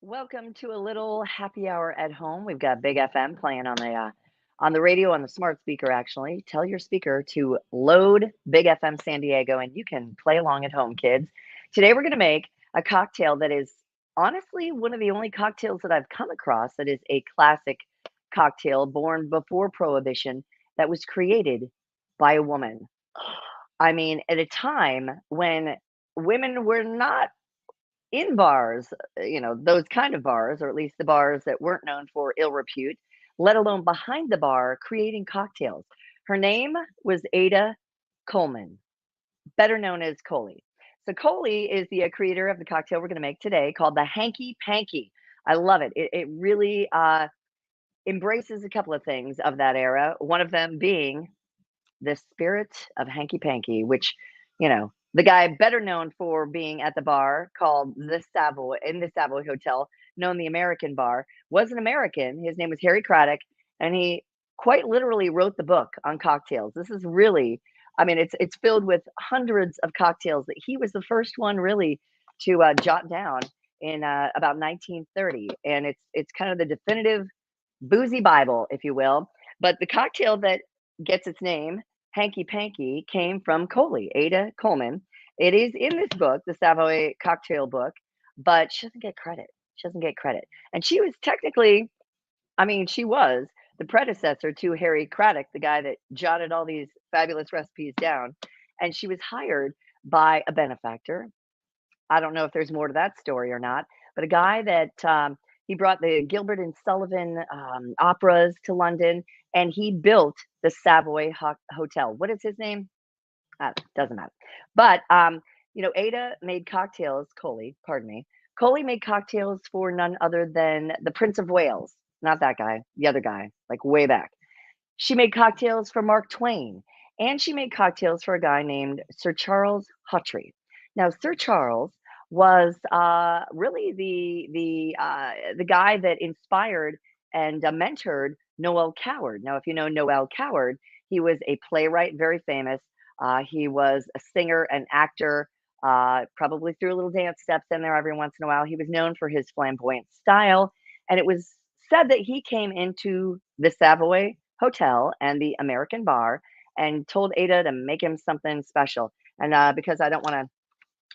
Welcome to a little happy hour at home. We've got Big FM playing on the radio on the smart speaker. Actually, tell your speaker to load Big FM San Diego, and you can play along at home, kids. Today we're going to make a cocktail that is honestly one of the only cocktails that I've come across that is a classic cocktail born before Prohibition that was created by a woman. I mean, at a time when women were not in bars, those kind of bars, or at least the bars that weren't known for ill repute, let alone behind the bar creating cocktails. Her name was Ada Coleman, better known as Coley. So Coley is the creator of the cocktail we're going to make today called the Hanky Panky. I love it. It really embraces a couple of things of that era. One of them being the spirit of Hanky Panky, which, the guy better known for being at the bar called the Savoy in the Savoy Hotel, known the American bar, was an American. His name was Harry Craddock, and he quite literally wrote the book on cocktails. This is really, I mean, it's filled with hundreds of cocktails that he was the first one really to jot down in about 1930, and it's kind of the definitive boozy Bible, if you will. But the cocktail that gets its name, Hanky Panky, came from Coley, Ada Coleman. It is in this book, the Savoy cocktail book, but she doesn't get credit. She doesn't get credit. And she was technically, I mean, she was the predecessor to Harry Craddock, the guy that jotted all these fabulous recipes down. And she was hired by a benefactor. I don't know if there's more to that story or not, but a guy that he brought the Gilbert and Sullivan operas to London, and he built the Savoy Hotel. What is his name? Doesn't matter. But Ada made cocktails. Coley, pardon me. Coley made cocktails for none other than the Prince of Wales. Not that guy, the other guy, like way back. She made cocktails for Mark Twain, and she made cocktails for a guy named Sir Charles Hawtrey. Now, Sir Charles was really the guy that inspired and mentored Noel Coward. Now, if you know Noel Coward, he was a playwright, very famous. He was a singer, an actor. Probably threw a little dance steps in there every once in a while. He was known for his flamboyant style, and it was said that he came into the Savoy Hotel and the American bar and told Ada to make him something special. And because I don't want to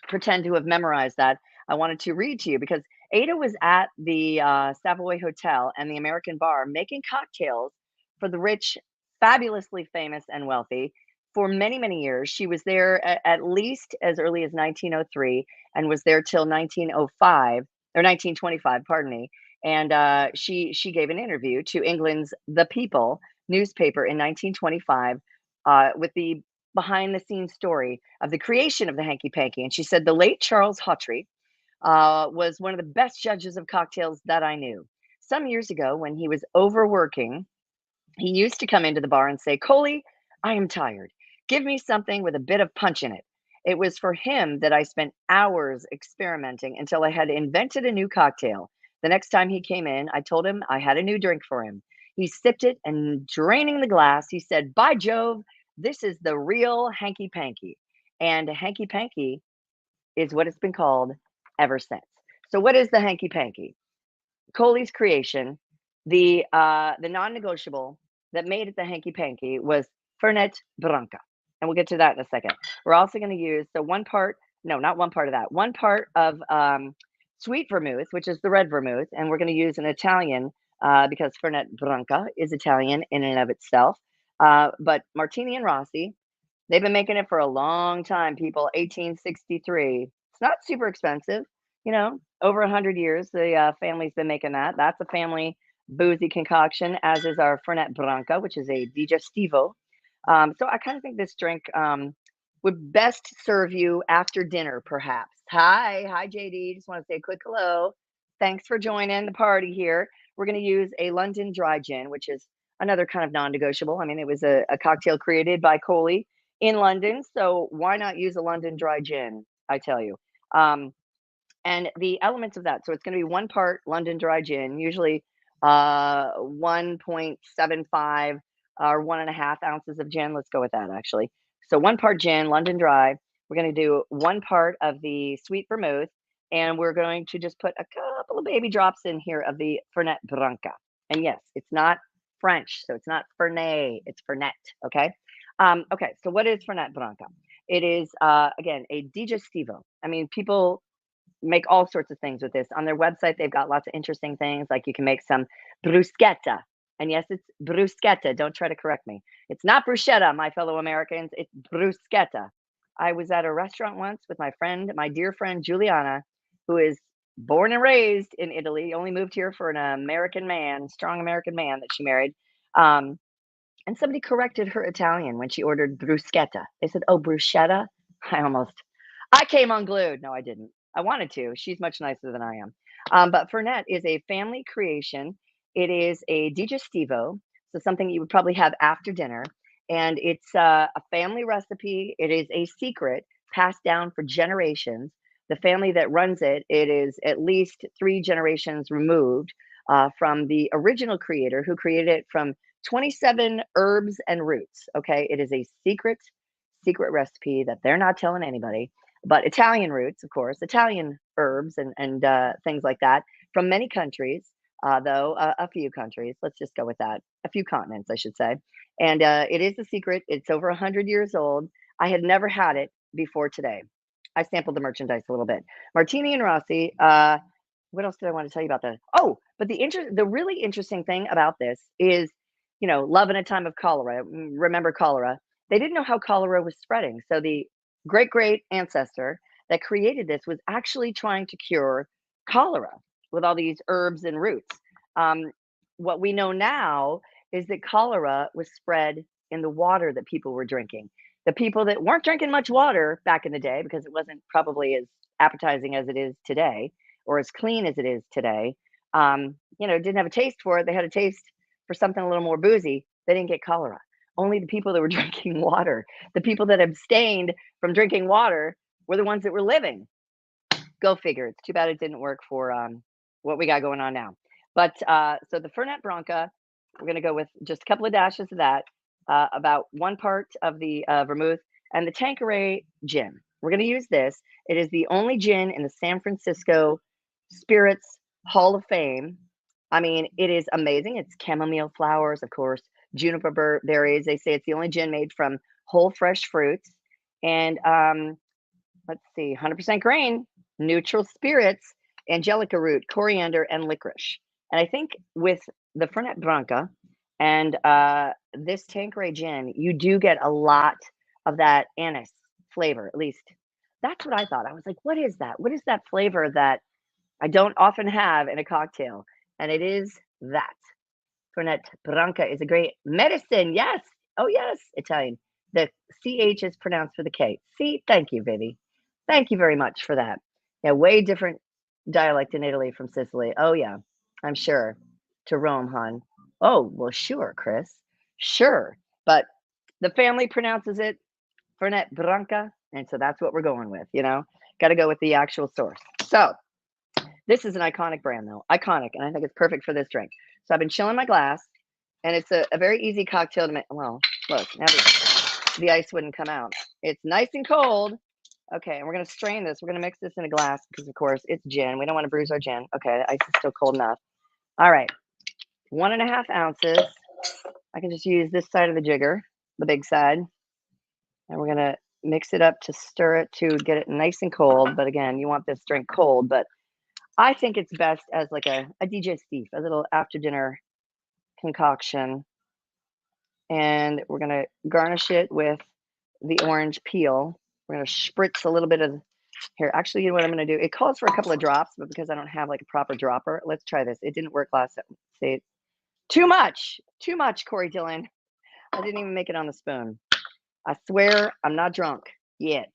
pretend to have memorized that, I wanted to read to you because Ada was at the Savoy Hotel and the American bar making cocktails for the rich, fabulously famous, and wealthy for many, many years. She was there at least as early as 1903 and was there till 1905 or 1925, pardon me. And she gave an interview to England's The People newspaper in 1925 with the behind the scenes story of the creation of the Hanky Panky. And she said, the late Charles Hawtrey was one of the best judges of cocktails that I knew. Some years ago, when he was overworking, he used to come into the bar and say, Coley, I am tired. Give me something with a bit of punch in it. It was for him that I spent hours experimenting until I had invented a new cocktail. The next time he came in, I told him I had a new drink for him. He sipped it and draining the glass, he said, by Jove, this is the real Hanky Panky. And Hanky Panky is what it's been called ever since. So what is the Hanky Panky? Coley's creation, the non-negotiable that made it the Hanky Panky was Fernet Branca, and we'll get to that in a second. We're also going to use so one part, no, not one part of that, one part of sweet vermouth, which is the red vermouth, and we're going to use an Italian because Fernet Branca is Italian in and of itself. But Martini and Rossi, they've been making it for a long time, people. 1863. It's not super expensive, over 100 years. The family's been making that. That's a family boozy concoction, as is our Fernet Branca, which is a digestivo. So I kind of think this drink would best serve you after dinner, perhaps. Hi, JD. Just want to say a quick hello. Thanks for joining the party here. We're going to use a London dry gin, which is another kind of non-negotiable. I mean, it was a cocktail created by Coley in London, so why not use a London dry gin? I tell you. And the elements of that, so it's going to be one part London dry gin, usually 1.75 or 1.5 ounces of gin. Let's go with that actually. So one part gin, London dry. We're going to do one part of the sweet vermouth, And we're going to just put a couple of baby drops in here of the Fernet Branca. And yes, it's not French, so it's not Fernet, it's Fernet, okay? Okay, so what is Fernet Branca? It is, again, a digestivo. I mean, people make all sorts of things with this. On their website, they've got lots of interesting things, like you can make some bruschetta. And yes, it's bruschetta. Don't try to correct me. It's not bruschetta, my fellow Americans. It's bruschetta. I was at a restaurant once with my friend, my dear friend Juliana, who is born and raised in Italy, only moved here for an American man, strong American man that she married. Um, and somebody corrected her Italian when she ordered bruschetta. They said, "Oh, bruschetta." I came unglued. No, I didn't. I wanted to. She's much nicer than I am. But Fernet is a family creation. It is a digestivo, so something you would probably have after dinner. And it's a family recipe. It is a secret passed down for generations. The family that runs it, it is at least three generations removed from the original creator who created it from 27 herbs and roots. Okay. It is a secret recipe that they're not telling anybody, but Italian roots, of course, Italian herbs and things like that from many countries, though a few countries. Let's just go with that. A few continents, I should say. And it is a secret. It's over 100 years old. I had never had it before today. I sampled the merchandise a little bit. Martini and Rossi. What else did I want to tell you about that? Oh, but the really interesting thing about this is, love in a time of cholera. Remember cholera? They didn't know how cholera was spreading. So the great great ancestor that created this was actually trying to cure cholera with all these herbs and roots. Um, what we know now is that cholera was spread in the water that people were drinking. The people that weren't drinking much water back in the day, because it wasn't probably as appetizing as it is today or as clean as it is today, didn't have a taste for it. They had a taste for something a little more boozy. They didn't get cholera. Only the people that were drinking water, the people that abstained from drinking water, were the ones that were living. Go figure. It's too bad it didn't work for what we got going on now. But so the Fernet Branca, we're going to go with just a couple of dashes of that, about one part of the vermouth, and the Tanqueray gin. We're going to use this. It is the only gin in the San Francisco Spirits Hall of Fame. I mean, it is amazing. It's chamomile flowers, of course, juniper berries. They say it's the only gin made from whole fresh fruits. And let's see, 100% grain, neutral spirits, angelica root, coriander, and licorice. And I think with the Fernet Branca and this Tanqueray gin, you do get a lot of that anise flavor. At least that's what I thought. I was like, what is that? What is that flavor that I don't often have in a cocktail? And it is that. Fernet Branca is a great medicine. Yes. Oh, yes. Italian. The CH is pronounced with a K. See, thank you, Vivi. Thank you very much for that. Yeah, way different dialect in Italy from Sicily. Oh, yeah, I'm sure. To Rome, hon. Oh, well, sure, Chris. Sure. But the family pronounces it Fernet Branca. And so that's what we're going with, Got to go with the actual source. So this is an iconic brand, though. Iconic. And I think it's perfect for this drink. So I've been chilling my glass, and it's a very easy cocktail to make. Well, look, now the ice wouldn't come out. It's nice and cold. Okay, and we're going to strain this. We're going to mix this in a glass because, of course, it's gin. We don't want to bruise our gin. Okay, the ice is still cold enough. All right, 1.5 ounces. I can just use this side of the jigger, the big side. And we're going to mix it up to stir it to get it nice and cold. But again, you want this drink cold. But I think it's best as like a digestif, a little after dinner concoction. And we're going to garnish it with the orange peel. We're going to spritz a little bit of here. Actually, you know what I'm going to do? It calls for a couple of drops, but because I don't have like a proper dropper, let's try this. It didn't work last time. See, too much, Corey Dillon. I didn't even make it on the spoon. I swear I'm not drunk yet,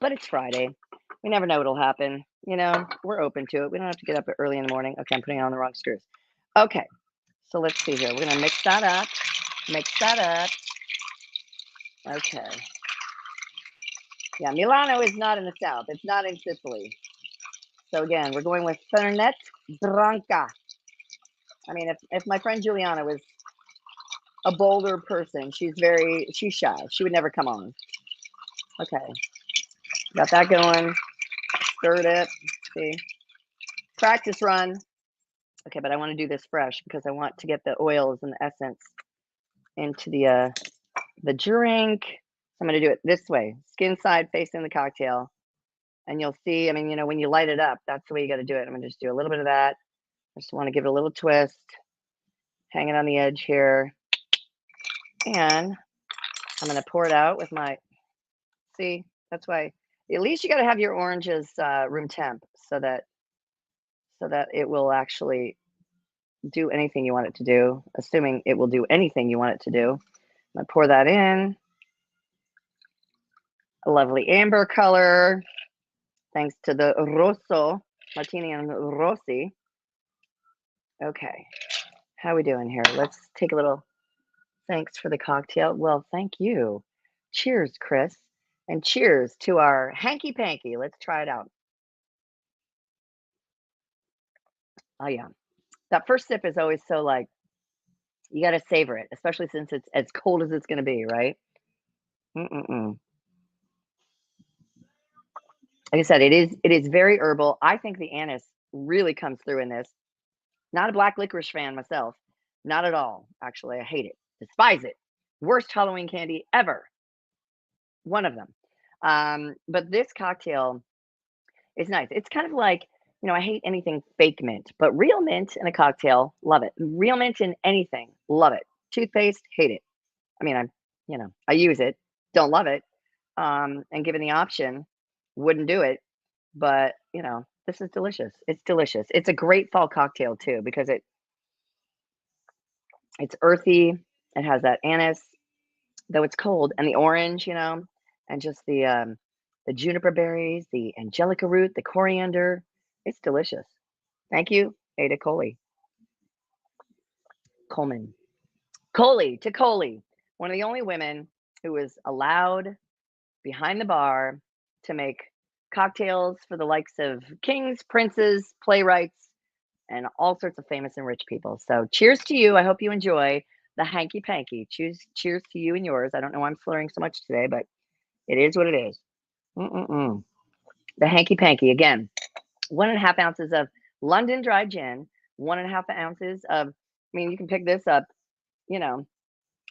but it's Friday. We never know what'll happen. We're open to it. We don't have to get up early in the morning. Okay, I'm putting on the wrong screws. Okay, so let's see here. We're going to mix that up. Okay. Yeah, Milano is not in the south. It's not in Sicily. So again, we're going with Fernet Branca. I mean, if my friend Juliana was a bolder person, she's shy. She would never come on. Okay. Got that going. Stirred it. See, practice run. Okay, but I want to do this fresh because I want to get the oils and the essence into the drink. So I'm going to do it this way, skin side facing the cocktail. And you'll see, I mean, you know, when you light it up, that's the way you got to do it. I'm going to just do a little bit of that. I just want to give it a little twist, hang it on the edge here. And I'm going to pour it out with my, see, that's why, at least you got to have your oranges room temp so that it will actually do anything you want it to do, assuming it will do anything you want it to do. I'm going to pour that in. A lovely amber color, thanks to the Rosso, Martini and Rossi. Okay, how are we doing here? Let's take a little, thanks for the cocktail. Well, thank you. Cheers, Chris. And cheers to our Hanky Panky. Let's try it out. Oh, yeah. That first sip is always so like, you got to savor it, especially since it's as cold as it's going to be, right? Mm-mm-mm. Like I said, it is very herbal. I think the anise really comes through in this. Not a black licorice fan myself. Not at all. Actually, I hate it. Despise it. Worst Halloween candy ever. One of them. But this cocktail is nice. It's kind of like, you know, I hate anything fake mint, but real mint in a cocktail, love it. Real mint in anything, love it. Toothpaste, hate it. I mean, I use it, don't love it. And given the option, wouldn't do it. But, this is delicious. It's delicious. It's a great fall cocktail too because it's earthy. It has that anise, though it's cold, and the orange, and just the juniper berries, the angelica root, the coriander. It's delicious. Thank you, Ada Coley. Coleman. Coley to Coley, one of the only women who was allowed behind the bar to make cocktails for the likes of kings, princes, playwrights, and all sorts of famous and rich people. So cheers to you. I hope you enjoy the Hanky Panky. Cheers to you and yours. I don't know why I'm slurring so much today, but it is what it is. Mm-mm-mm. The Hanky Panky, again, 1.5 ounces of London dry gin, 1.5 ounces of, I mean, you can pick this up,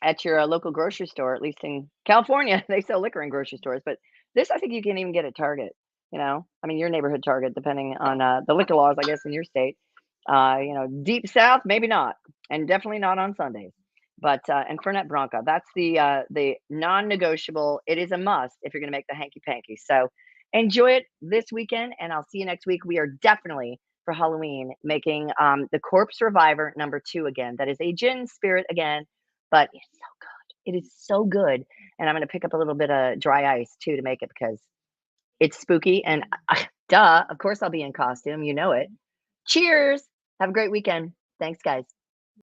at your local grocery store, at least in California, they sell liquor in grocery stores, but this I think you can even get at Target, I mean, your neighborhood Target, depending on the liquor laws, I guess, in your state. Deep South, maybe not, and definitely not on Sundays. But and Fernet Branca, that's the non-negotiable. It is a must if you're going to make the Hanky Panky. So enjoy it this weekend, and I'll see you next week. We are definitely for Halloween making the Corpse Reviver #2 again. That is a gin spirit again, but it's so good. It is so good, and I'm going to pick up a little bit of dry ice too to make it because it's spooky. And duh, of course I'll be in costume. You know it. Cheers. Have a great weekend. Thanks, guys.